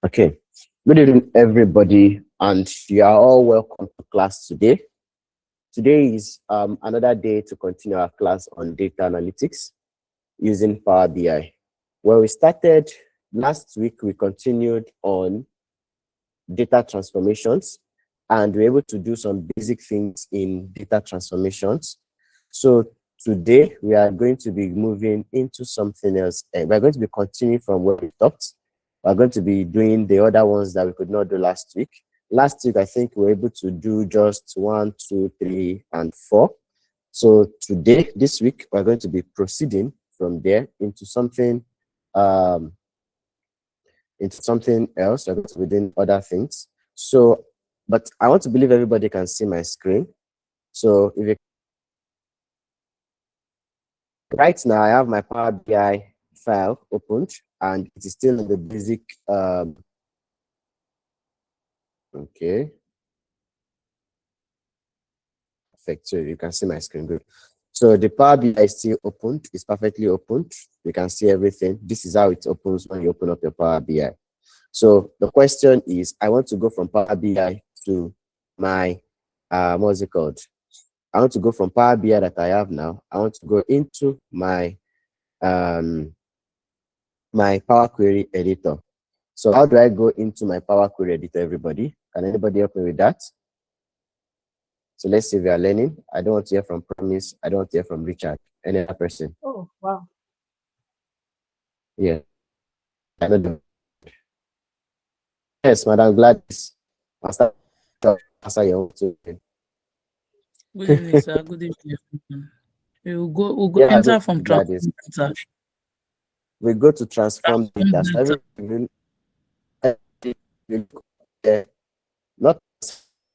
Okay, good evening, everybody, and you are all welcome to class today. Today is another day to continue our class on data analytics using Power BI. Where we started last week, we continued on data transformations, and we're able to do some basic things in data transformations. So today, we are going to be moving into something else. We're going to be continuing from where we stopped. We're going to be doing the other ones that we could not do last week. Last week, I think we were able to do just 1, 2, 3, and 4. So today, this week, we're going to be proceeding from there into something else. We're going to be doing other things. So, but I want to believe everybody can see my screen. So if you right now, I have my Power BI file opened, and it is still in the basic. Okay. Perfect. So you can see my screen. Good. So the Power BI is still opened. It's perfectly opened. You can see everything. This is how it opens when you open up your Power BI. So the question is, I want to go from Power BI to my, what's it called? I want to go from Power BI that I have now. I want to go into my my Power Query editor. So how do I go into my Power Query editor, everybody? Can anybody help me with that? So let's see if we are learning. I don't want to hear from Promise. I don't want to hear from Richard. Any other person? Oh, wow. Yeah. I don't know. Yes, Madam Gladys. I'll start to answer your own too. Good evening, sir. Good evening. We'll go Yeah, enter from Gladys. transform data. We go to transform data. So not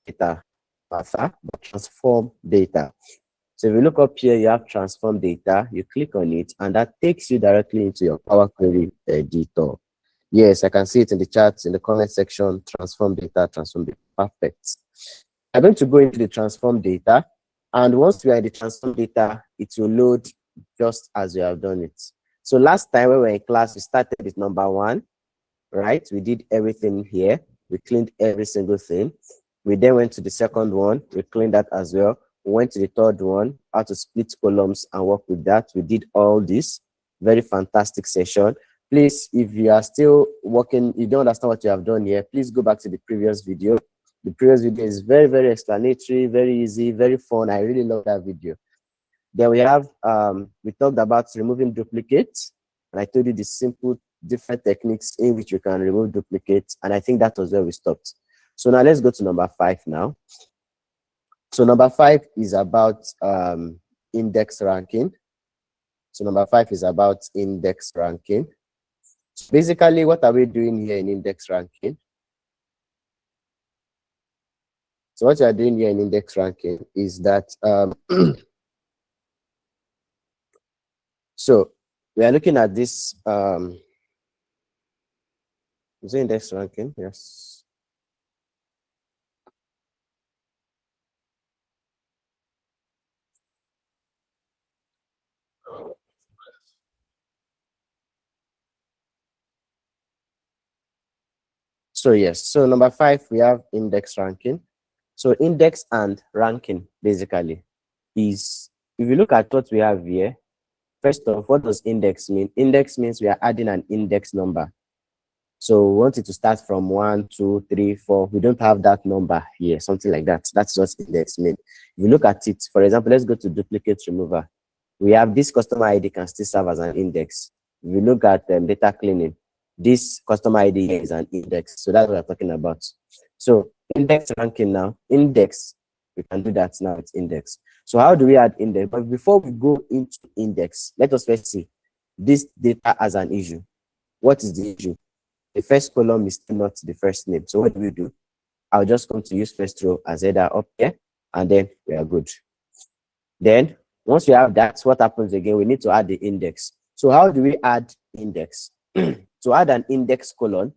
data, but transform data. So if you look up here, you have transform data, you click on it, and that takes you directly into your Power Query editor. Yes, I can see it in the chat, in the comment section, transform data. Perfect. I'm going to go into the transform data, and once we are in the transform data, it will load just as we have done it. So last time when we were in class, we started with number 1, right? We did everything here. We cleaned every single thing. We then went to the second one. We cleaned that as well. We went to the third one, how to split columns and work with that. We did all this. Very fantastic session. Please, if you are still working, you don't understand what you have done here, please go back to the previous video. The previous video is very, very explanatory, very easy, very fun. I really love that video. Then we have, we talked about removing duplicates. And I told you the simple different techniques in which you can remove duplicates. And I think that was where we stopped. So now let's go to number 5 now. So number 5 is about index ranking. So number 5 is about index ranking. So basically, what are we doing here in index ranking? So what you are doing here in index ranking is that, so we are looking at this, is it index ranking? Yes. So yes, so number 5, we have index ranking. So index and ranking basically is, if you look at what we have here, first off, what does index mean? Index means we are adding an index number. So we want it to start from 1, 2, 3, 4. We don't have that number here, something like that. That's what index means. If you look at it, for example, let's go to duplicate remover. We have this customer ID can still serve as an index. If you look at data cleaning, this customer ID here is an index. So that's what we're talking about. So index ranking now, index, we can do that now, it's index. So how do we add index? But before we go into index, let us first see this data as an issue. What is the issue? The first column is still not the first name. So what do we do? I'll just come to use first row as header up here, and then we are good. Then once we have that, what happens again? We need to add the index. So how do we add index? To add an index column,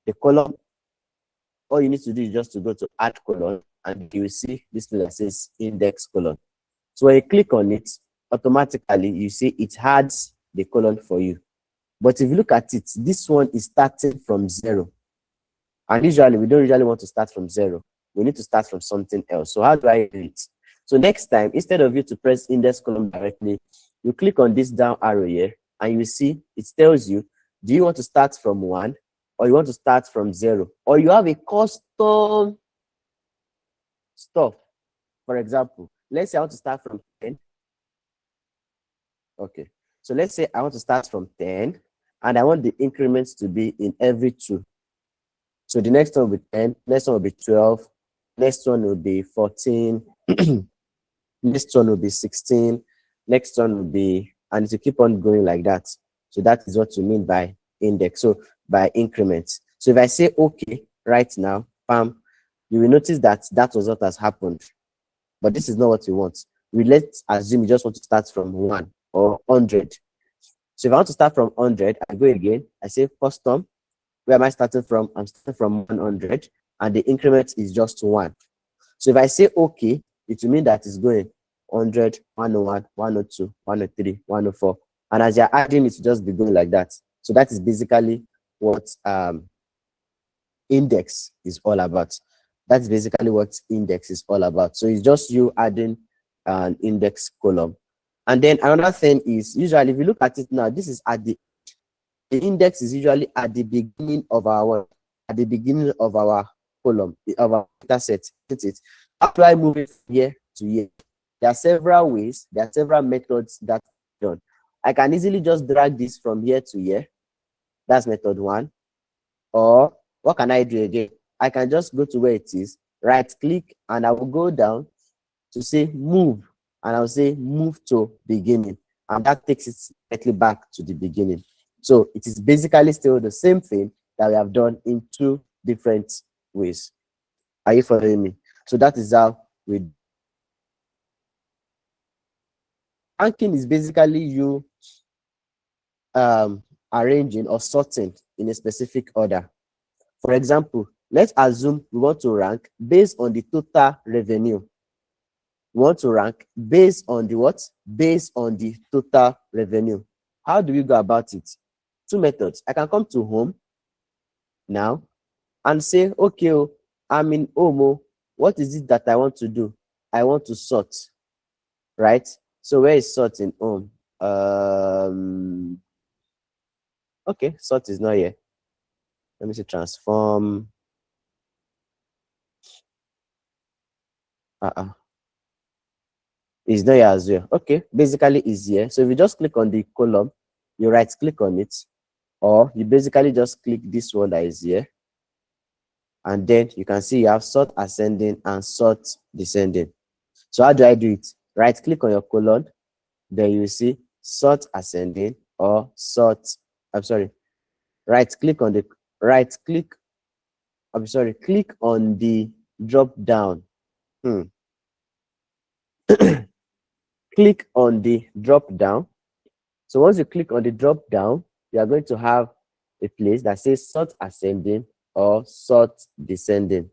the column, all you need to do is just to go to add column, and you will see this thing that says index column. So when you click on it, automatically you see it adds the column for you. But if you look at it, this one is starting from 0. And usually, we don't usually want to start from 0. We need to start from something else. So how do I do it? So next time, instead of you to press index column directly, you click on this down arrow here, and you see it tells you, do you want to start from 1, or you want to start from 0, or you have a custom stuff. For example, let's say I want to start from 10. Okay. So let's say I want to start from 10, and I want the increments to be in every 2. So the next one will be 10, next one will be 12, next one will be 14, next one will be 16, next one will be, and it will keep on going like that. So that is what we mean by index. So by increments. So if I say okay right now, bam, you will notice that that was what has happened. But this is not what we want. Let's assume you just want to start from 1 or 100. So if I want to start from 100, I go again. I say custom. Where am I starting from? I'm starting from 100, and the increment is just 1. So if I say okay, it will mean that it's going 100, 101, 102, 103, 104. And as you're adding, it will just be going like that. So that is basically what index is all about. That's basically what index is all about. So it's just you adding an index column. And then another thing is, usually if you look at it now, this is at the index is usually at the beginning of our column, of our data set, isn't it? How do I move it from here to here? There are several ways, there are several methods that are done. I can easily just drag this from here to here. That's method 1. Or what can I do again? I can just go to where it is, right click, and I will go down to say move, and I'll say move to beginning, and that takes it directly back to the beginning. So it is basically still the same thing that we have done in 2 different ways. Are you following me? So that is how we. Ranking is basically you arranging or sorting in a specific order. For example, let's assume we want to rank based on the total revenue. We want to rank based on the what? Based on the total revenue. How do we go about it? 2 methods. I can come to home now and say, okay, I'm in home. What is it that I want to do? I want to sort, right? So where is sort in home? Okay, sort is not here. Let me see transform. Is not here as well. Okay, basically is here. So if you just click on the column, you right click on it, or you basically just click this one that is here, and then you can see you have sort ascending and sort descending. So how do I do it? Right click on your column, then you see sort ascending or sort. I'm sorry. Right click on the right click. I'm sorry. Click on the drop down. Click on the drop down. So once you click on the drop down, you are going to have a place that says sort ascending or sort descending.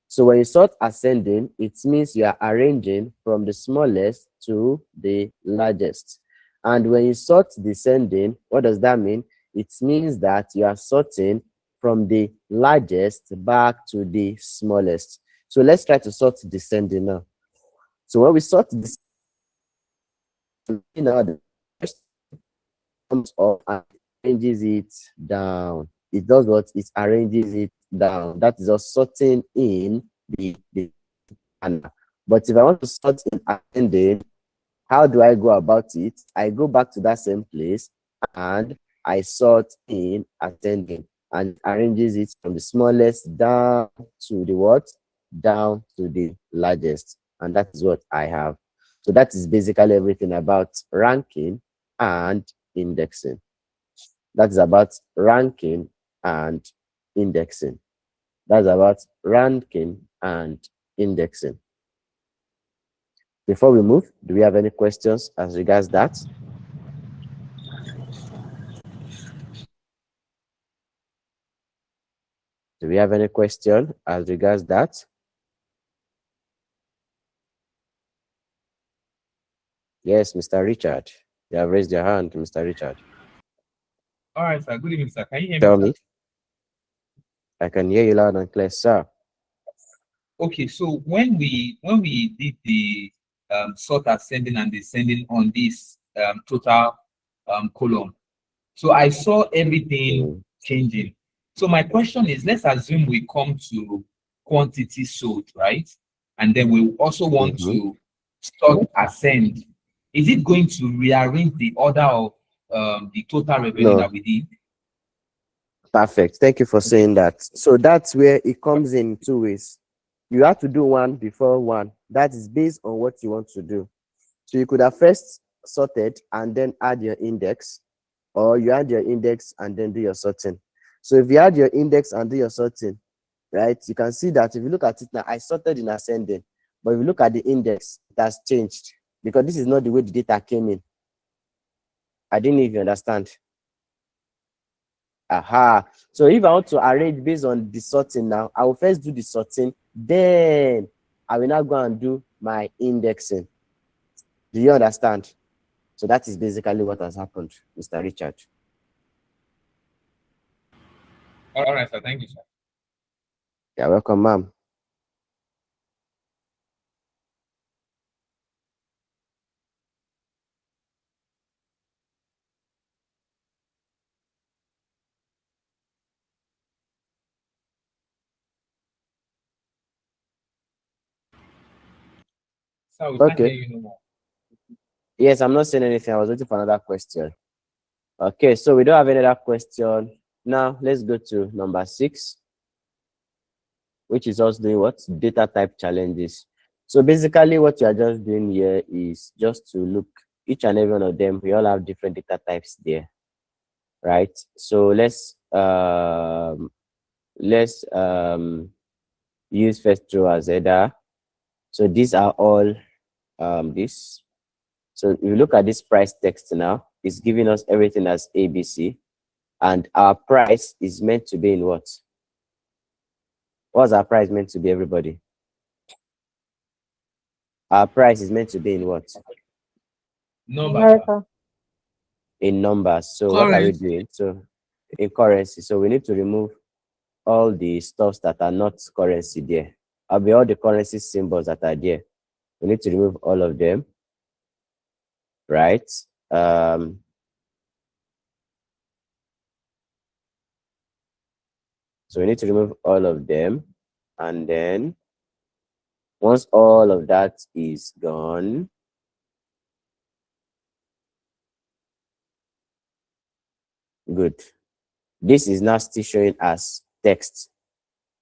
So when you sort ascending, it means you are arranging from the smallest to the largest. And when you sort descending, what does that mean? It means that you are sorting from the largest back to the smallest. So let's try to sort descending now. So when we sort this, the first comes up and arranges it down. It does what? It arranges it down. That is just sorting in the manner. But if I want to sort in ascending, how do I go about it? I go back to that same place and I sort in ascending, and arranges it from the smallest down to the what? Down to the largest. And that is what I have. So that is basically everything about ranking and indexing. That's about ranking and indexing. That's about ranking and indexing. Before we move, do we have any questions as regards that? Do we have any question as regards that? Yes, Mr. Richard. You have raised your hand, Mr. Richard. All right, sir. Good evening, sir. Can you hear me, Tell sir? me. I can hear you loud and clear, sir. Okay, so when we did the sort ascending and descending on this total column, so I saw everything changing. So my question is, let's assume we come to quantity sold, right? And then we also want to sort ascend. Is it going to rearrange the order of the total revenue No, that we did? perfect. Thank you for Okay. saying that. So that's where it comes in two ways. You have to do one before one. That is based on what you want to do. So you could have first sorted and then add your index, or you add your index and then do your sorting. So if you add your index and do your sorting, right, you can see that if you look at it now, I sorted in ascending, but if you look at the index, it has changed because this is not the way the data came in. I didn't even understand. Aha. So if I want to arrange based on the sorting now, I will first do the sorting, then I will now go and do my indexing. Do you understand? So that is basically what has happened, Mr. Richard. All right, sir. Thank you, sir. You're welcome, ma'am. Sir, we can't hear Okay. you no more. Yes, I'm not saying anything. I was waiting for another question. Okay, so we don't have any other question. Now let's go to number 6, which is us doing what? Data type challenges. So basically what you are just doing here is just to look each and every one of them. We all have different data types there, right? So let's use first row as header. So these are all this. So if you look at this price text now, it's giving us everything as ABC, and our price is meant to be in what? What's our price meant to be, everybody? Our price is meant to be in what? Number, sir. In numbers. So what are we Correct. doing? So in currency. So we need to remove all the stuffs that are not currency there. I'll be all the currency symbols that are there. We need to remove all of them, right? So we need to remove all of them. And then once all of that is gone, good. This is now still showing as text.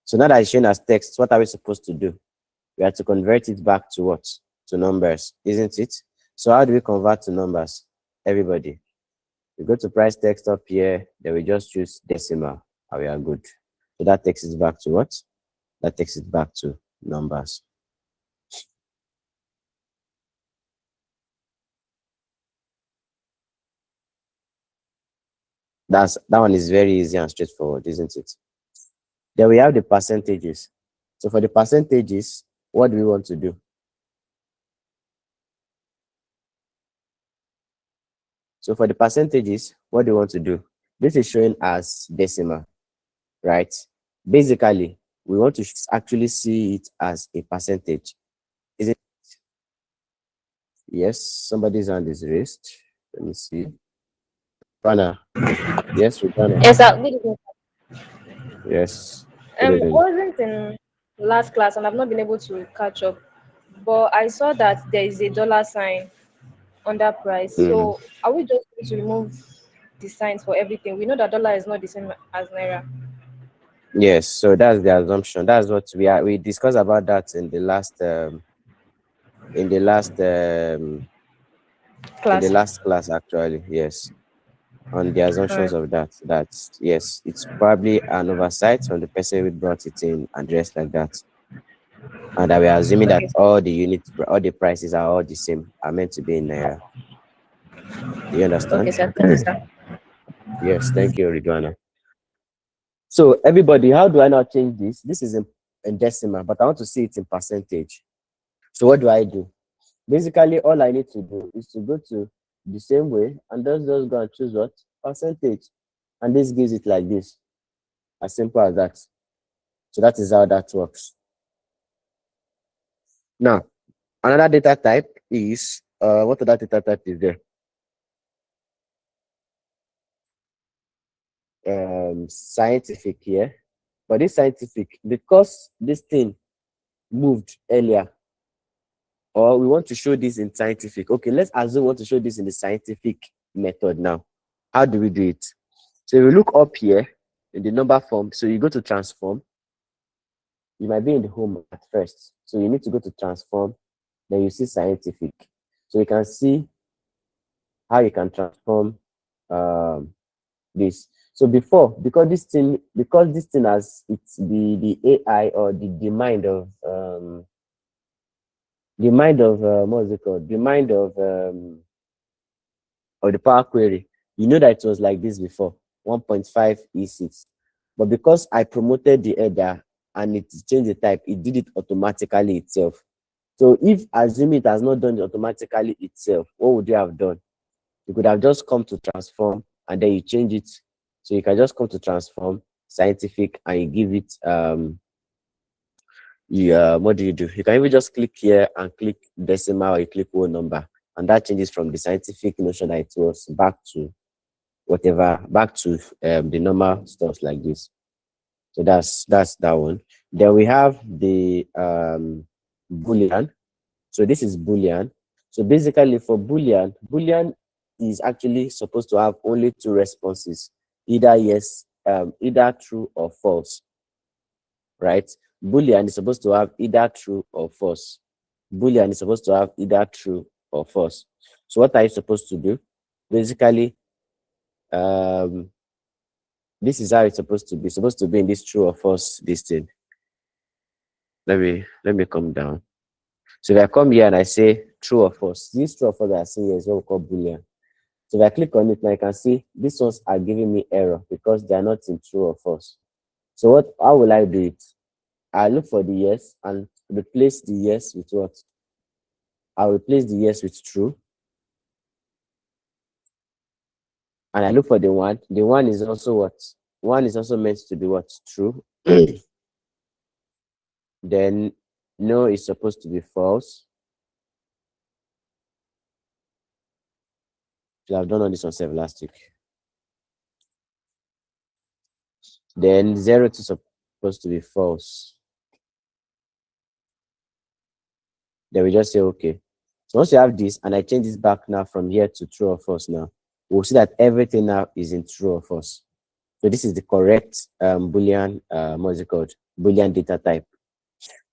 So now that it's showing as text, what are we supposed to do? We have to convert it back to what? To numbers, isn't it? So how do we convert to numbers? Everybody, we go to price text up here, then we just choose decimal, and we are good. So that takes it back to what? That takes it back to numbers. That one is very easy and straightforward, isn't it? Then we have the percentages. So for the percentages, what do we want to do? So for the percentages, what do you want to do? This is showing as decimal, right? Basically, we want to actually see it as a percentage. Is it? Yes, somebody's hand is raised. Let me see. Rana. Yes, Rana. Yes, good evening. Yes. Good I evening. wasn't in last class and I've not been able to catch up, but I saw that there is a dollar sign on that price. Mm. So are we just going to remove the signs for everything? We know that dollar is not the same as naira Yes, so that's the assumption. That's what we discussed about that in the last in the class. last class actually. Yes. On the All assumptions right. of that. Yes, it's probably an oversight from the person who brought it in and dressed like that. And that we are assuming that Okay. all the units, all the prices are all the same, are meant to be in naira. Do you Okay, understand? sir. Thank you, sir. Yes, thank you, Ridwana. So everybody, how do I now change this? This is in decimal, but I want to see it in percentage. So what do I do? Basically, all I need to do is to go to the same way and just go and choose what? Percentage. And this gives it like this. As simple as that. So that is how that works. Now, another data type is what other data type is there? Scientific here. But this scientific, because this thing moved earlier, or we want to show this in scientific. Okay, let's assume we want to show this in the scientific method now. How do we do it? So we look up here in the number form. So you go to transform. You might be in the home at first. So you need to go to transform. Then you see scientific. So you can see how you can transform this. So before, because this thing has it's the AI or the mind of what is it called? The mind of the Power Query. You know that it was like this before, 1.5 E6. But because I promoted the header and it changed the type, it did it automatically itself. So if assume it has not done it automatically itself, what would you have done? You could have just come to transform and then you change it. So you can just come to transform scientific and you give it what do? You can even just click here and click decimal or you click whole number, and that changes from the scientific notion that it was back to whatever, back to the normal stuff like this. So that's that one. Then we have the boolean. So this is boolean. So basically for boolean is actually supposed to have only two responses, either yes, either true or false, right? Boolean is supposed to have either true or false. Boolean is supposed to have either true or false. So what are you supposed to do? Basically, this is how it's supposed to be. It's supposed to be in this true or false this thing. Let me come down. So if I come here and I say true or false, this true or false that I see here is what we call boolean. So if I click on it now, I can see these ones are giving me error because they are not in true or false. So how will I do it? I look for the yes and replace the yes with what? I'll replace the yes with true. And I look for the one. The one is also what? One is also meant to be what? True. Then no is supposed to be false. So I've done all this on Save last week. Then 0 is supposed to be false. Then we just say okay. So once you have this, and I change this back now from here to true or false now, we'll see that everything now is in true or false. So this is the correct Boolean, what's it called? Boolean data type.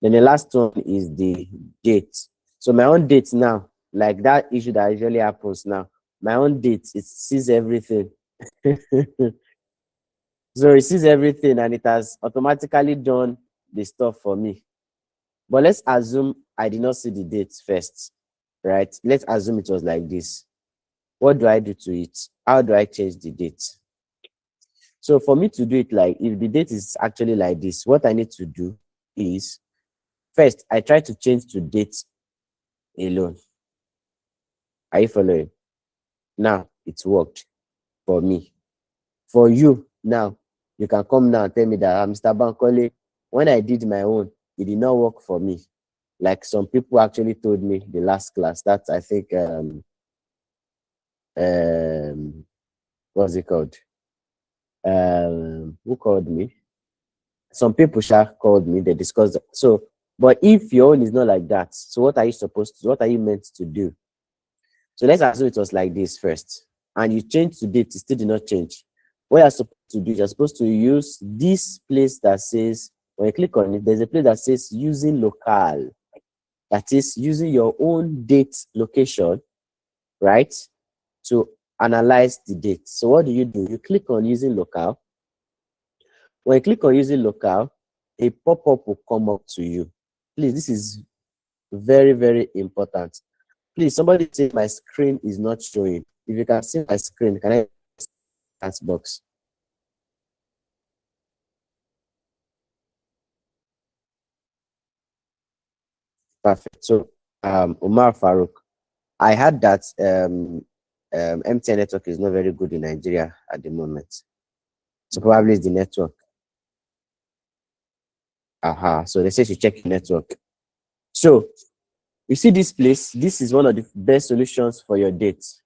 Then the last one is the date. So my own date now, like that issue that usually happens now, my own date, it sees everything. So it sees everything and it has automatically done the stuff for me. But let's assume I did not see the date first, right? Let's assume it was like this. What do I do to it? How do I change the date? So for me to do it, like if the date is actually like this, what I need to do is first I try to change to date alone. Are you following? Now it's worked for me. For you now, you can come now and tell me that Mr. Bankole, when I did my own, it did not work for me. Like some people actually told me the last class. That I think what's it called? Who called me? Some people called me, they discussed. So, but if your own is not like that, so what are you supposed to, what are you meant to do? So let's assume it was like this first, and you change to date, it still did not change. What you're supposed to do, you're supposed to use this place that says, when you click on it, there's a place that says using local. That is using your own date location, right, to analyze the date. So what do? You click on using local. When you click on using local, a pop-up will come up to you. Please, this is very, very important. Please, somebody say my screen is not showing. If you can see my screen, can I chat box? Perfect. So, Omar Farouk, I heard that MTN network is not very good in Nigeria at the moment. So probably it's the network. So they say you check your network. So you see this place, this is one of the best solutions for your dates.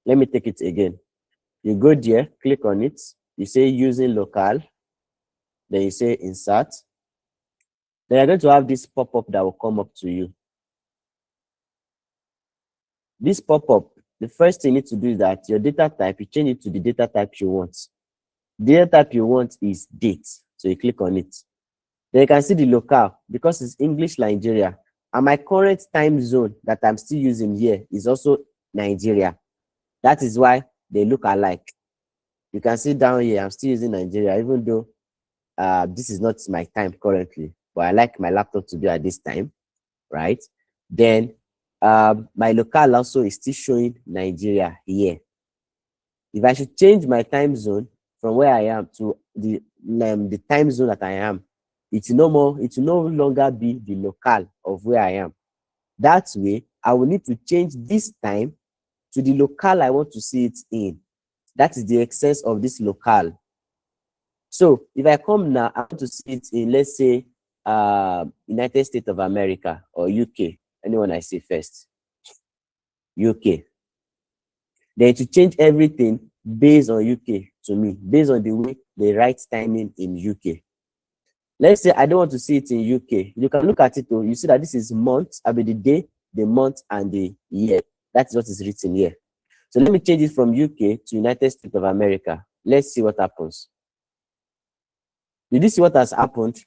Let me take it again. You go there, click on it, you say using local, then you say insert. Then you're going to have this pop-up that will come up to you. This pop-up, the first thing you need to do is that your data type, you change it to the data type you want. The data type you want is date. So you click on it. Then you can see the locale, because it's English Nigeria. And my current time zone that I'm still using here is also Nigeria. That is why they look alike. You can see down here, I'm still using Nigeria, even though this is not my time currently, but I like my laptop to be at this time, right? Then my local also is still showing Nigeria here. If I should change my time zone from where I am to the time zone that I am, it will no longer be the local of where I am. That way, I will need to change this time to the local I want to see it in. That is the excess of this local. So if I come now, I want to see it in, let's say, United States of America or UK. Anyone I say first? UK. Then to change everything based on UK to me, based on the way they write timing in UK. Let's say I don't want to see it in UK. You can look at it though. You see that this is month, I mean the day, the month, and the year. That's what is written here. So let me change it from UK to United States of America. Let's see what happens. Did you see what has happened?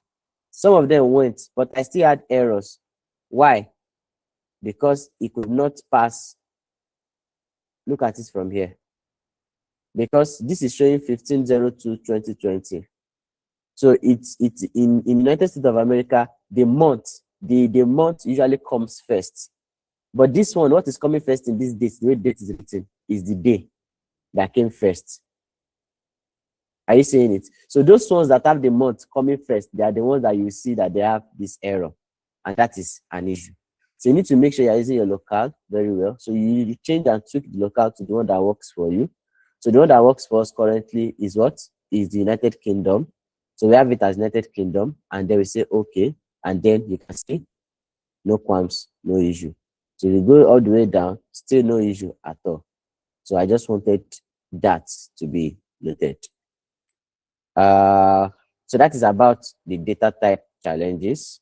Some of them went, but I still had errors. Why? Because it could not pass. Look at it from here. Because this is showing 15/02/2020. So it's in United States of America, the month usually comes first. But this one, what is coming first in this date, the way date is written, is the day that came first. Are you seeing it? So those ones that have the month coming first, they are the ones that you see that they have this error, and that is an issue. So you need to make sure you're using your local very well. So you change and tweak the local to the one that works for you. So the one that works for us currently is what? Is the United Kingdom. So we have it as United Kingdom, and then we say okay, and then you can see no qualms, no issue. So you go all the way down, still no issue at all. So I just wanted that to be noted. So that is about the data type challenges.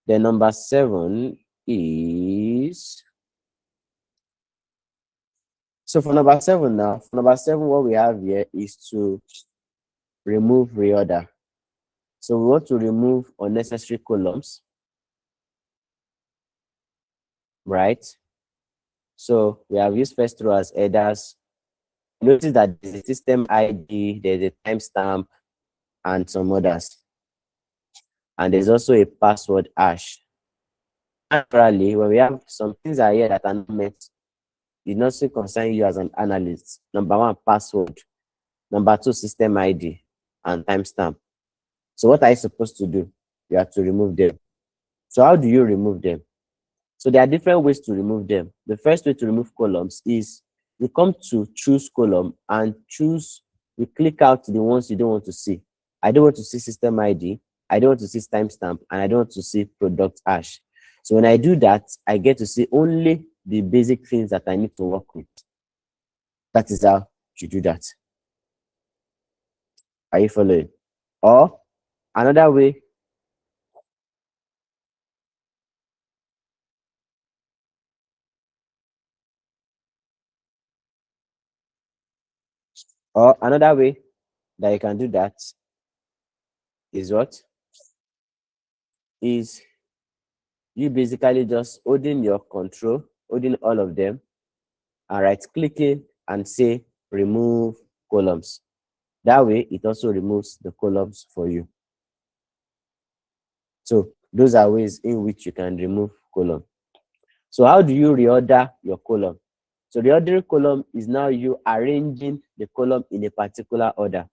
Then number 7 is, so for number 7 now, what we have here is to remove reorder. So we want to remove unnecessary columns, right? So we have used first row as headers. Notice that there's a system ID, there's a timestamp, and some others. And there's also a password hash. Naturally, when we have some things are here that are not meant, it not so concern you as an analyst. Number 1, password. Number 2, system ID and timestamp. So what are you supposed to do? You have to remove them. So how do you remove them? So there are different ways to remove them. The first way to remove columns is you come to choose column and you click out the ones you don't want to see. I don't want to see system ID, I don't want to see timestamp, and I don't want to see product hash. So when I do that, I get to see only the basic things that I need to work with. That is how you do that. Are you following? Or another way, that you can do that is what? Is you basically just holding your control, holding all of them, and right-clicking and say remove columns. That way, it also removes the columns for you. So those are ways in which you can remove column. So how do you reorder your column? So reordering column is now you arranging the column in a particular order.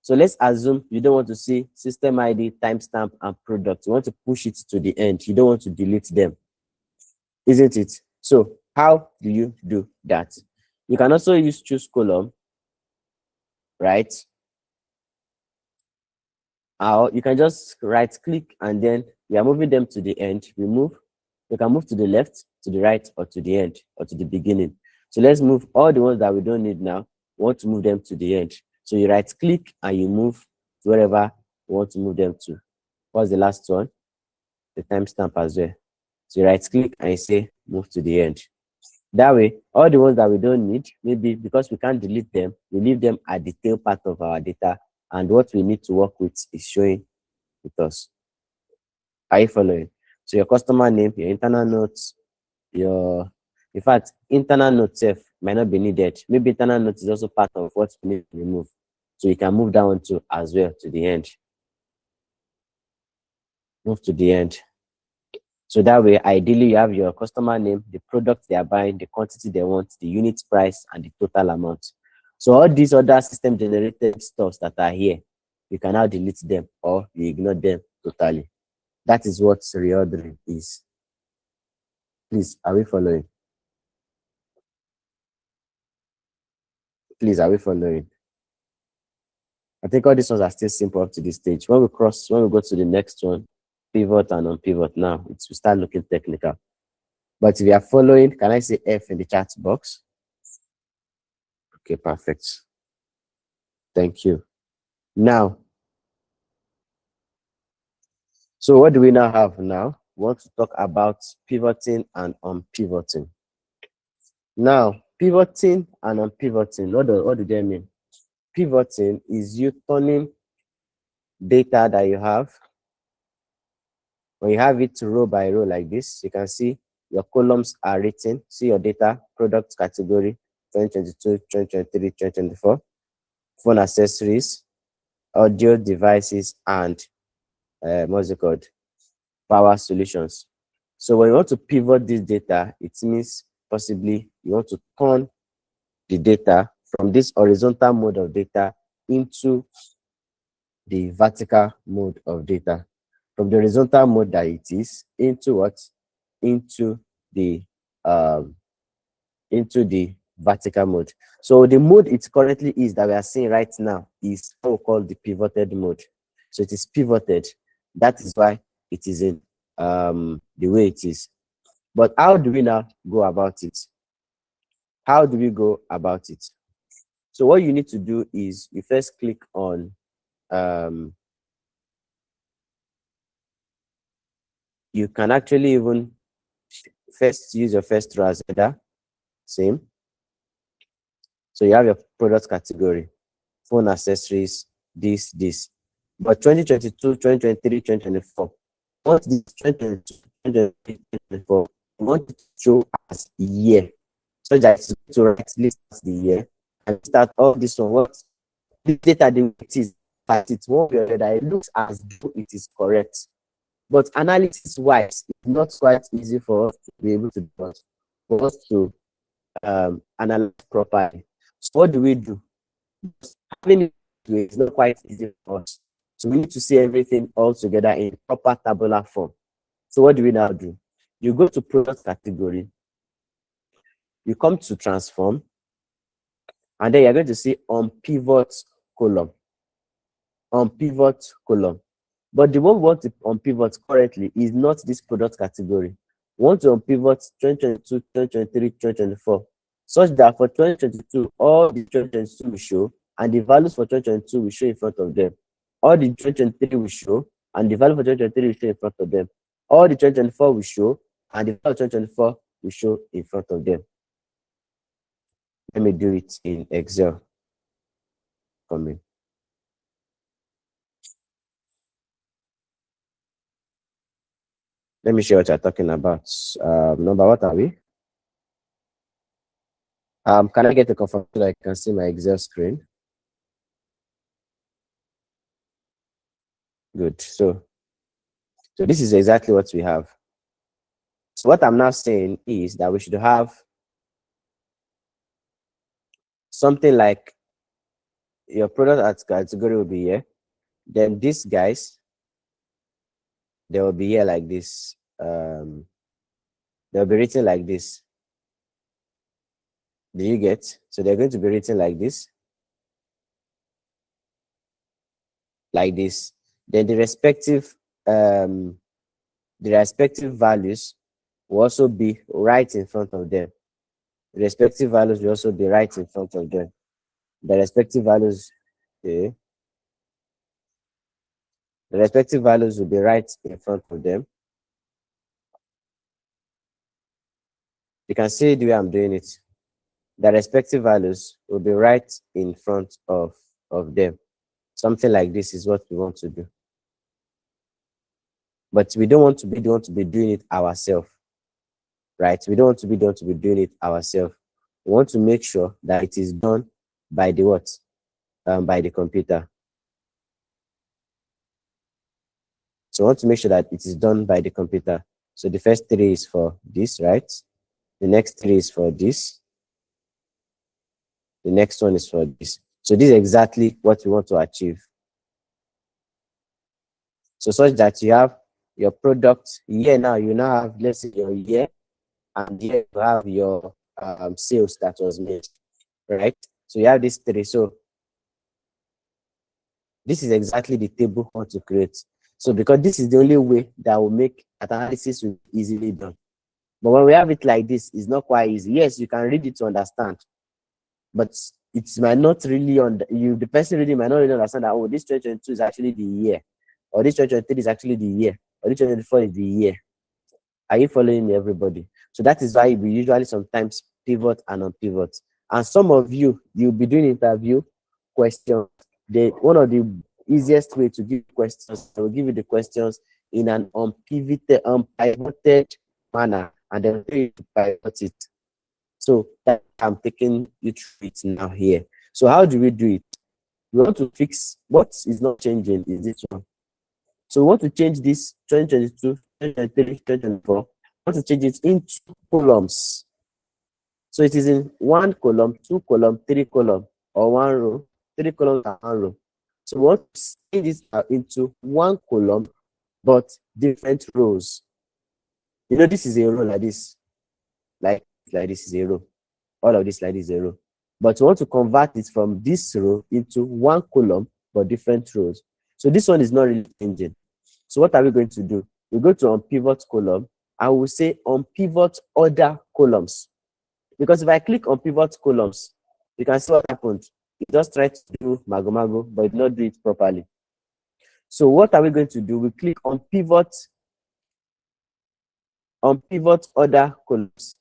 So let's assume you don't want to see system ID, timestamp, and product. You want to push it to the end. You don't want to delete them, isn't it? So how do you do that? You can also use choose column, right? Or you can just right click and then we are moving them to the end. You can move to the left, to the right, or to the end, or to the beginning. So let's move all the ones that we don't need now. We want to move them to the end. So you right click and you move to wherever you want to move them to. What's the last one? The timestamp as well. So you right click and you say move to the end. That way, all the ones that we don't need, maybe because we can't delete them, we leave them at the tail part of our data, and what we need to work with is showing with us. Are you following? So your customer name, your internal notes, in fact, internal note itself might not be needed. Maybe internal note is also part of what we need to remove. So you can move that one to as well to the end. Move to the end. So that way, ideally, you have your customer name, the product they are buying, the quantity they want, the unit price, and the total amount. So all these other system generated stuffs that are here, you can now delete them or you ignore them totally. That is what reordering is. Please, are we following? Please, are we following? I think all these ones are still simple up to this stage. When we go to the next one, pivot and unpivot now, we start looking technical. But if you are following, can I say F in the chat box? Okay, perfect. Thank you. Now, so what do we now have now? We want to talk about pivoting and unpivoting. Now, pivoting and unpivoting, what do they mean? Pivoting is you turning data that you have. When you have it row by row like this, you can see your columns are written. See your data, product category, 2022, 2023, 2024, phone accessories, audio devices, and what's it called? Power solutions. So when you want to pivot this data, it means possibly you want to turn the data from this horizontal mode of data into the vertical mode of data. From the horizontal mode that it is into what? Into the vertical mode. So the mode it currently is that we are seeing right now is what we call the pivoted mode. So it is pivoted. That is why it is in the way it is. But how do we now go about it? How do we go about it? So what you need to do is you first click on you can actually even first use your first row as header, same. So you have your product category, phone accessories, this. But 2022, 2023, 2024, what this 2022, 2023, 2024, we want it to show as year. So that it's going to right list the year and start all this one. What this data it is, but it won't be that it looks as though it is correct. But analysis wise, it's not quite easy for us to be able to do it, for us to analyze properly. So what do we do? Having it is not quite easy for us. So we need to see everything all together in proper tabular form. So what do we now do? You go to product category, you come to transform, and then you're going to see unpivot column. Unpivot column. But the one we want to unpivot currently is not this product category. We want to unpivot 2022, 2023, 2024, such that for 2022, all the 2022 will show, and the values for 2022 will show in front of them. All the 2023 will show, and the value for 2023 will show in front of them. All the 2024 will show, and the value of 2024 will show in front of them. Let me do it in Excel. Come in. Let me show what you're talking about. Number, what are we? Can I get a confirmation so I can see my Excel screen? Good. So this is exactly what we have. So what I'm now saying is that we should have something like your product category will be here. Then these guys, they will be here like this. They'll be written like this. Do you get? So they're going to be written like this. Like this. then the respective values will also be right in front of them. The respective values will also be right in front of them. The respective values, okay, the respective values will be right in front of them. You can see the way I'm doing it. The respective values will be right in front of them. Something like this is what we want to do. But we don't want to be doing it ourselves, right? We don't want to be doing it ourselves. We want to make sure that it is done by the what? By the computer. So we want to make sure that it is done by the computer. So the first 3 is for this, right? The next 3 is for this. The next one is for this. So this is exactly what we want to achieve. So such that you have your product year now, you now have, let's say, your year, and here you have your sales that was made, right? So you have these 3. So this is exactly the table we want to create. So because this is the only way that will make analysis will be easily done. But when we have it like this, it's not quite easy. Yes, you can read it to understand, but it might not really the person reading might not really understand that, oh, this 2022 is actually the year, or this 2023 is actually the year, or this 2024 is the year. Are you following me, everybody? So that is why we usually sometimes pivot and unpivot. And some of you'll be doing interview questions. One of the easiest way to give questions, I will give you the questions in an unpivoted manner, and then you pivot it. So that I'm taking you through it now here. So how do we do it? We want to fix what is not changing is this one. So we want to change this 2022, 2023, 2024. We want to change it into columns. So it is in 1 column, 2 column, 3 column, or 1 row, 3 columns and 1 row. So we want to change this into 1 column, but different rows. You know, this is a row like this. Like this is a row. All of this like this is a row. But we want to convert it from this row into 1 column, but different rows. So this one is not really changing. So what are we going to do? We go to Unpivot column, and we'll say Unpivot other columns. Because if I click on pivot columns, you can see what happened. It just tried to do mago, but it did not do it properly. So what are we going to do? We click on pivot other columns.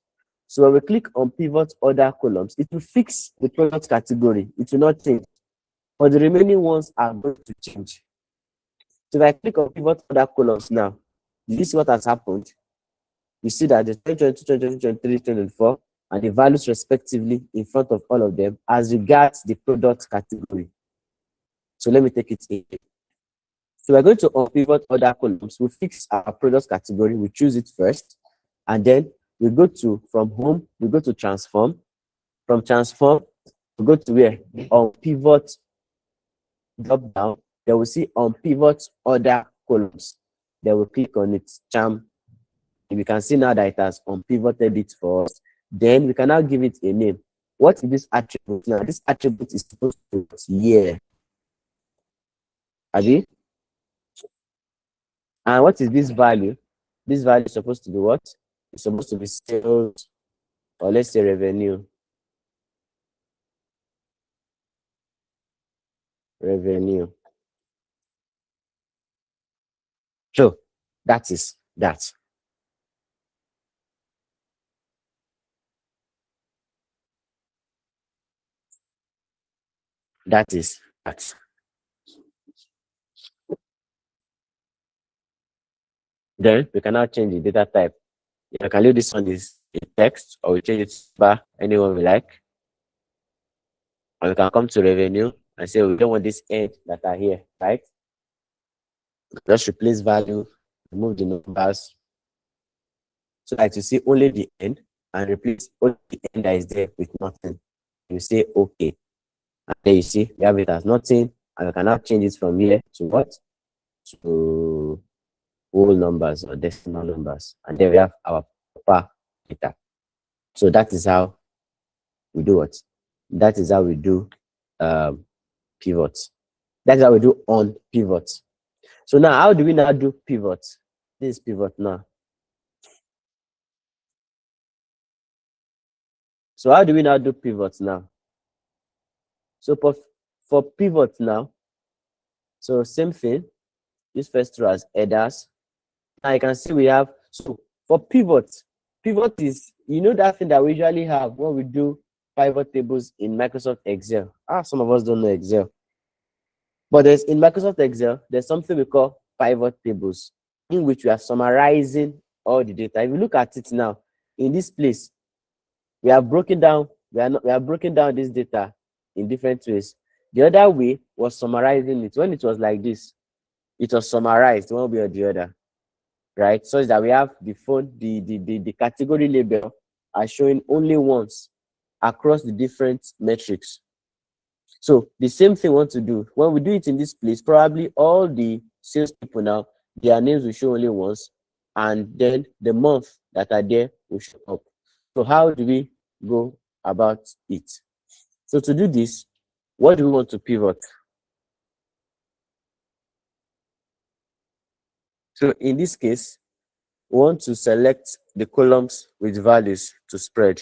So when we click on pivot other columns, it will fix the product category. It will not change. But the remaining ones are going to change. So if I click on pivot other columns now, you see what has happened? You see that the 2022, 2023, 2024, and the values respectively in front of all of them as regards the product category. So let me take it in. So we're going to unpivot other columns. We fix our product category. We choose it first, and then we go to, from home, we go to transform. From transform, we go to where? Unpivot, drop down. Then we see unpivot other columns. Then we click on it. Charm. We can see now that it has unpivoted it for us. Then we can now give it a name. What is this attribute? Now, this attribute is supposed to be year. Abi? And what is this value? This value is supposed to be what? It's supposed to be sales, or let's say revenue. Revenue. So that is that. That is that. Then we can now change the data type. You can leave this one is a text, or we change it to anyone we like. Or we can come to revenue and say we don't want this end that are here, right? Just replace value, remove the numbers, so that you see only the end, and replace only the end that is there with nothing. You say okay. And then you see we have it as nothing, and we can now change it from here to what? To whole numbers or decimal numbers. And then we have our proper data. So that is how we do it. That is how we do pivots. That's how we do on pivot. So now, how do we now do pivot? This is pivot now. So how do we now do pivot now? So for pivot now, so same thing, this first row as headers. Now you can see we have, so for pivot is, you know, that thing that we usually have when we do pivot tables in Microsoft Excel. Some of us don't know Excel. But there's in Microsoft Excel, there's something we call pivot tables, in which we are summarizing all the data. If you look at it now, in this place, we have broken down, we are broken down this data in different ways. The other way was summarizing it. When it was like this, it was summarized one way or the other, right? So that we have the phone, the category label are showing only once across the different metrics. So the same thing we want to do. When we do it in this place, probably all the salespeople now, their names will show only once, and then the month that are there will show up. So how do we go about it? So to do this, what do we want to pivot? So in this case, we want to select the columns with values to spread.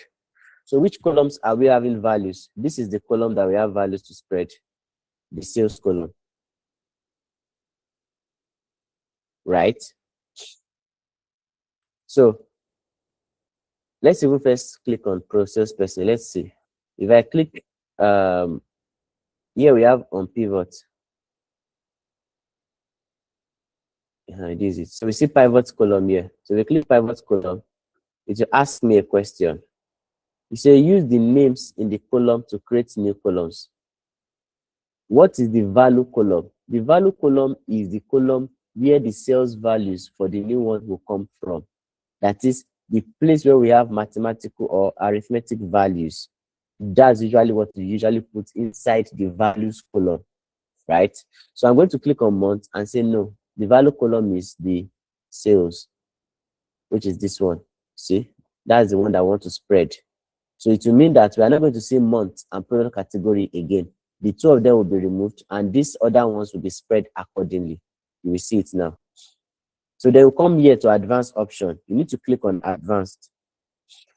So which columns are we having values? This is the column that we have values to spread, the sales column, right? So let's even first click on Pro Salesperson. Let's see. If I click, here we have Unpivot. This is it. So we see pivot column here. So we click pivot column. It will ask me a question. You say use the names in the column to create new columns. What is the value column? The value column is the column where the sales values for the new one will come from. That is the place where we have mathematical or arithmetic values. That's usually what we usually put inside the values column, right? So I'm going to click on month and say no. The value column is the sales, which is this one. See, that's the one that I want to spread. So it will mean that we are not going to see month and product category again. The two of them will be removed, and these other ones will be spread accordingly. You will see it now. So they will come here to advanced option. You need to click on advanced.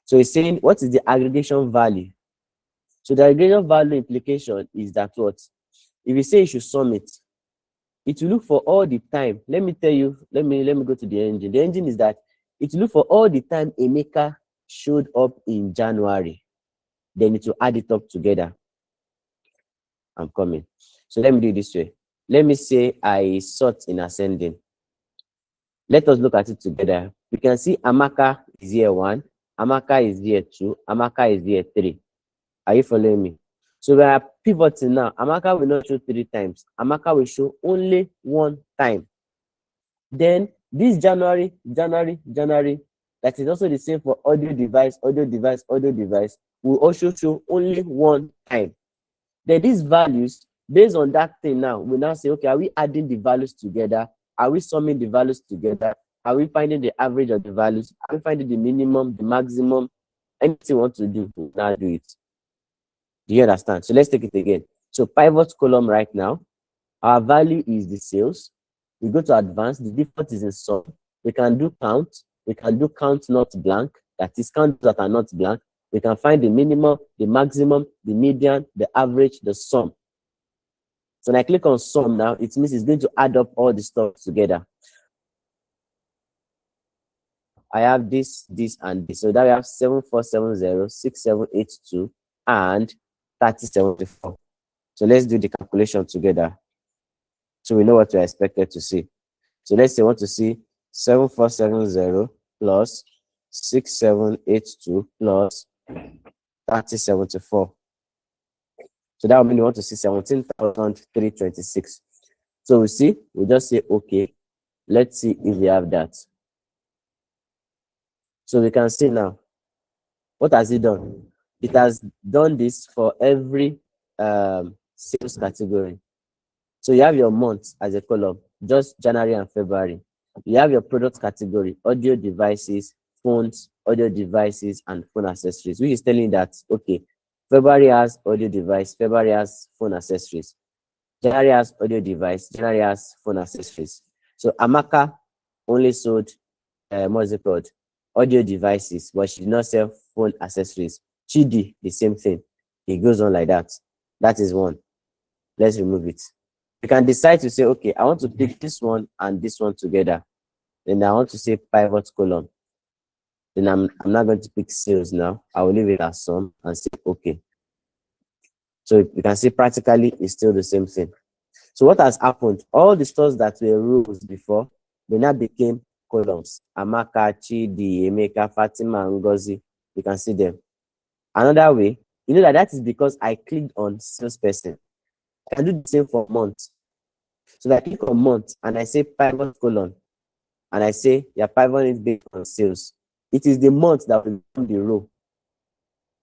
So it's saying, what is the aggregation value? So the aggregation value implication is that what? If you say you should sum it, it will look for all the time. Let me tell you, let me go to the engine. The engine is that it will look for all the time Emeka showed up in January. Then it will add it up together. I'm coming. So let me do it this way. Let me say I sort in ascending. Let us look at it together. We can see Amaka is here 1, Amaka is here 2, Amaka is here 3. Are you following me? So we are pivoting now. Amaka will not show 3 times. Amaka will show only 1 time. Then this January, that is also the same for audio device, will also show only 1 time. Then these values, based on that thing now, we now say, okay, are we adding the values together? Are we summing the values together? Are we finding the average of the values? Are we finding the minimum, the maximum? Anything you want to do, now do it. Do you understand? So let's take it again. So pivot column right now, our value is the sales. We go to advanced, the default is in sum. We can do count. We can do count not blank. That is count that are not blank. We can find the minimum, the maximum, the median, the average, the sum. So when I click on sum now, it means it's going to add up all the stuff together. I have this, and this. So that we have 7470, 6782, and 3074. So let's do the calculation together, so we know what we're expected to see. So let's say we want to see 7470 plus 6782 plus 3074. So that would mean we want to see 17,326. So we see, we just say okay. Let's see if we have that. So we can see now, what has it done? It has done this for every sales category. So you have your month as a column, just January and February. You have your product category, audio devices, phones, audio devices, and phone accessories, which is telling that, okay, February has audio device, February has phone accessories. January has audio device, January has phone accessories. So Amaka only sold what's it called? Audio devices, but she did not sell phone accessories. Chidi, the same thing. It goes on like that. That is one. Let's remove it. You can decide to say, okay, I want to pick this one and this one together. Then I want to say pivot column. Then I'm not going to pick sales now. I will leave it as sum and say okay. So you can see practically it's still the same thing. So what has happened? All the stores that were rows before, they now became columns. Amaka, Chidi, Emeka, Fatima, Ngozi. You can see them. Another way, you know that is because I clicked on salesperson. I can do the same for month. So I click on month and I say pivot column. And I say your pivot is based on sales. It is the month that will become the row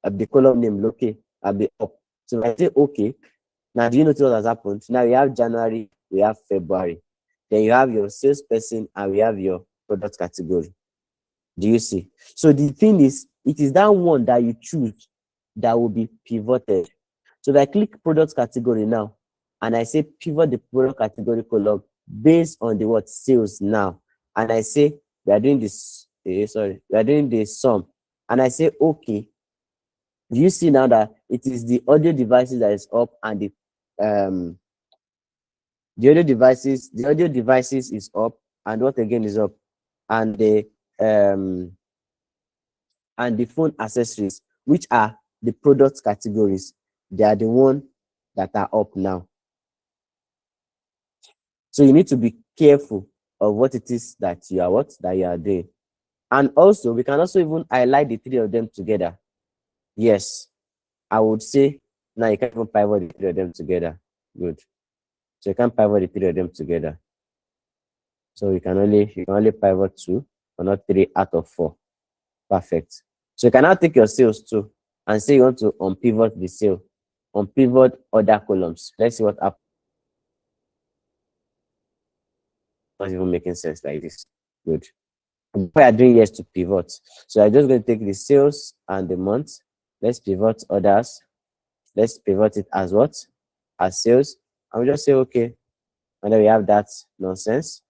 of the column name locate at the up. So if I say okay, now do you notice what has happened? Now we have January, we have February. Then you have your salesperson and we have your product category. Do you see? So the thing is, it is that one that you choose that will be pivoted. So if I click product category now, and I say pivot the product category column based on the what sales now, and I say we are doing this, we are doing the sum, and I say okay. Do you see now that it is the audio devices that is up and the audio devices is up, and what again is up, and the phone accessories, which are the product categories, they are the one that are up now. So you need to be careful of what it is that you are doing. And also we can also even highlight the three of them together. Yes, I would say now you can't even pivot the three of them together. Good. So you can't pivot the three of them together. So you can only pivot 2 or not 3 out of 4. Perfect. So you can now take your sales too and say you want to unpivot the sale, unpivot other columns. Let's see what happens. Not even making sense like this. Good. What we are doing here is to pivot. So I'm just going to take the sales and the month. Let's pivot others. Let's pivot it as what? As sales. And we just say okay. And then we have that nonsense.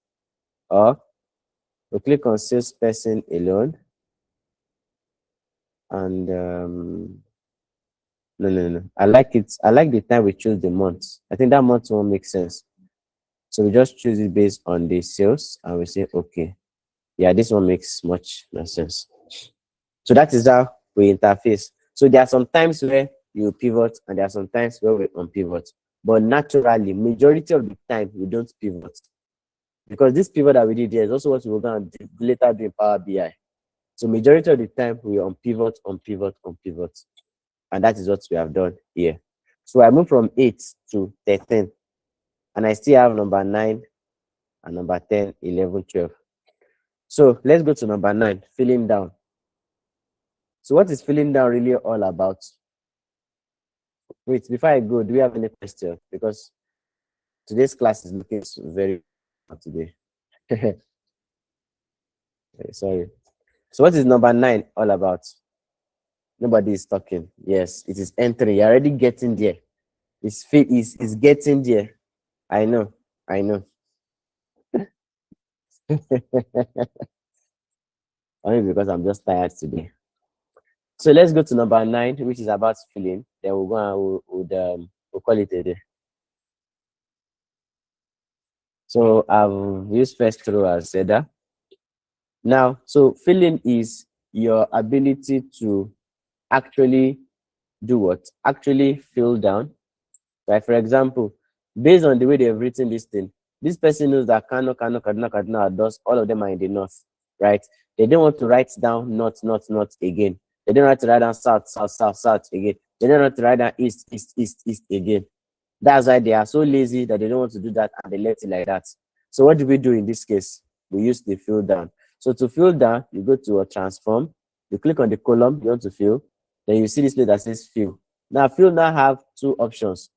Or we click on salesperson alone. And no. I like it. I like the time we choose the month. I think that month won't make sense. So we just choose it based on the sales and we say okay. Yeah, this one makes much more sense. So that is how we interface. So there are some times where you pivot and there are some times where we unpivot. But naturally, majority of the time we don't pivot. Because this pivot that we did here is also what we're going to later do in Power BI. So majority of the time we unpivot. And that is what we have done here. So I move from 8 to 13. And I still have number 9 and number 10, 11, 12. So let's go to number 9, filling down. So what is filling down really all about? Wait, before I go, do we have any questions? Because today's class is looking very hard today. Sorry. So what is number 9 all about? Nobody is talking. Yes, it is entry. You're already getting there. It's getting there. I know. Only because I'm just tired today. So let's go to number 9, which is about filling. Then we'll go and we'll call it a day. So I've used first row as header. Now, so filling is your ability to actually do what? Actually fill down. Like for example, based on the way they've written this thing, this person knows that Kano, Kaduna, Dos, all of them are in the north, right? They don't want to write down north again. They don't want to write down south again. They don't want to write down east again. That's why they are so lazy that they don't want to do that and they left it like that. So what do we do in this case? We use the fill down. So to fill down, you go to a transform, you click on the column you want to fill, then you see this place that says fill. Now fill now have 2 options,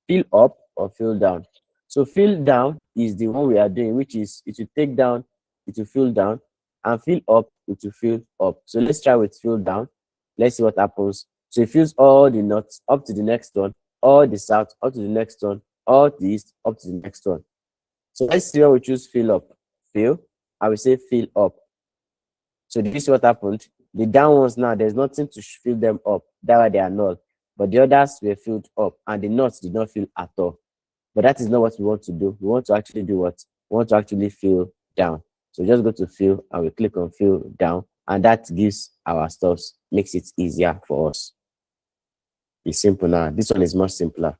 fill up or fill down. So fill down is the one we are doing, which is it will take down, it will fill down, and fill up, it will fill up. So let's try with fill down. Let's see what happens. So it fills all the north up to the next one, all the south up to the next one, all the east up to the next one. So let's see where we choose fill up. Fill, I will say fill up. So this is what happened. The down ones now, there's nothing to fill them up. That's why they are null. But the others were filled up and the nuts did not fill at all. But that is not what we want to do. We want to actually do what? We want to actually fill down. So just go to fill and we click on fill down, and that gives our stuffs, makes it easier for us. It's simple now. This one is much simpler.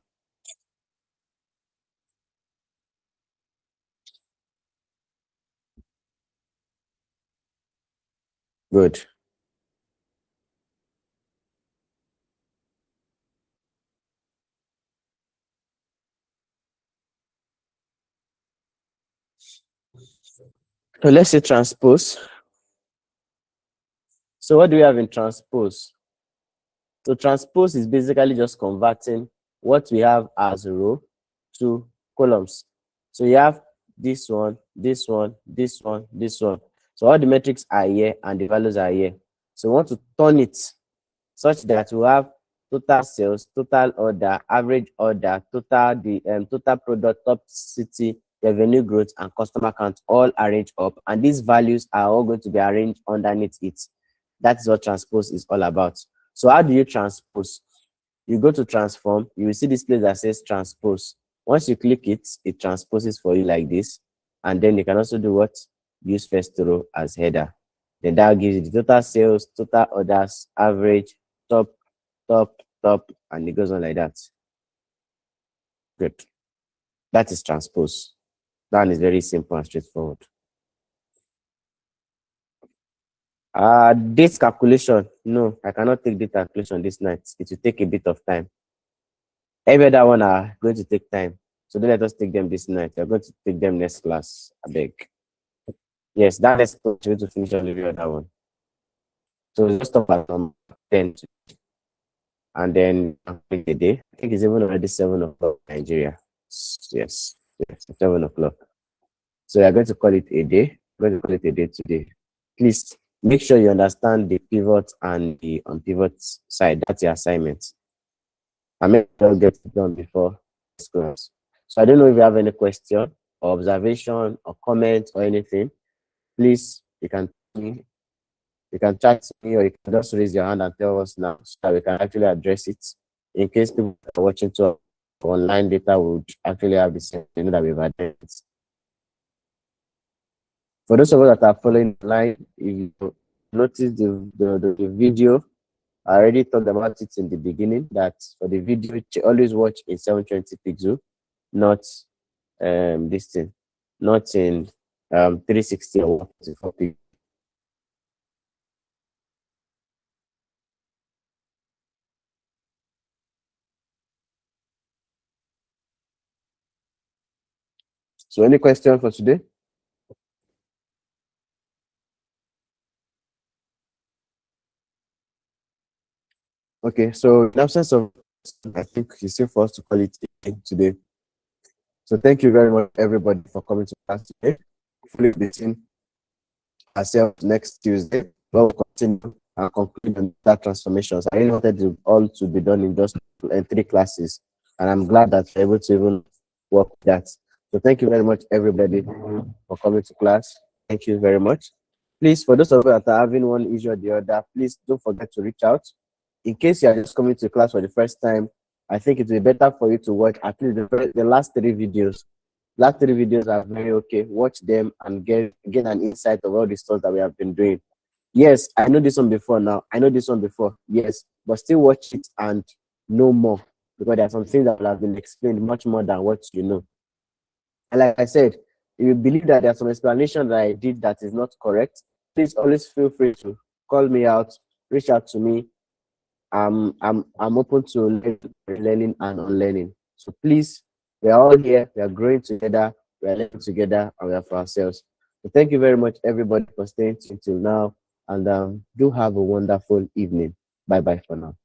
Good. So let's say transpose. So what do we have in transpose? So transpose is basically just converting what we have as a row to columns. So you have this one, this one, this one, this one. So all the metrics are here and the values are here. So we want to turn it such that we have total sales, total order, average order, total product, top city, revenue growth, and customer count all arranged up. And these values are all going to be arranged underneath it. That's what transpose is all about. So how do you transpose? You go to transform, you will see this place that says transpose. Once you click it, it transposes for you like this. And then you can also do what? Use first row as header. Then that gives you the total sales, total orders, average, top, and it goes on like that. Good. That is transpose. That one is very simple and straightforward. Date calculation. No, I cannot take date calculation this night. It will take a bit of time. Every other one are going to take time. So don't let us take them this night. We're going to take them next class. I beg. Yes, that is going to finish on the other one. So just stop at number 10. And then pick the day. I think it's even already 7 o'clock Nigeria. Yes, 7 o'clock. So we are going to call it a day. We're going to call it a day today. Please make sure you understand the pivot and the unpivot side. That's your assignment. I may not get it done before class. So I don't know if you have any question or observation or comment or anything. Please, you can chat to me or you can just raise your hand and tell us now so that we can actually address it. In case people are watching to online data would actually have the same thing that we've addressed it. For those of us that are following online, if you notice the video, I already talked about it in the beginning that for the video, always watch in 720 pixel, not this thing, not in 360 or 144 pixel. So any question for today? Okay, so in absence of, I think it's safe for us to call it today. So thank you very much, everybody, for coming to class today. Hopefully, we'll be seeing ourselves next Tuesday. We'll continue and conclude on that transformations. I really wanted it all to be done in just 3 classes, and I'm glad that we're able to even work with that. So thank you very much, everybody, for coming to class. Thank you very much. Please, for those of you that are having one issue or the other, please don't forget to reach out. In case you are just coming to class for the first time, I think it will be better for you to watch at least the last 3 videos. Last 3 videos are very okay. Watch them and get an insight of all the stuff that we have been doing. Yes, I know this one before now. I know this one before. Yes, but still watch it and know more because there are some things that will have been explained much more than what you know. And like I said, if you believe that there's some explanation that I did that is not correct, please always feel free to call me out, reach out to me. I'm open to learning and unlearning. So please, we are all here. We are growing together. We are learning together, and we are for ourselves. So thank you very much, everybody, for staying until now. And do have a wonderful evening. Bye bye for now.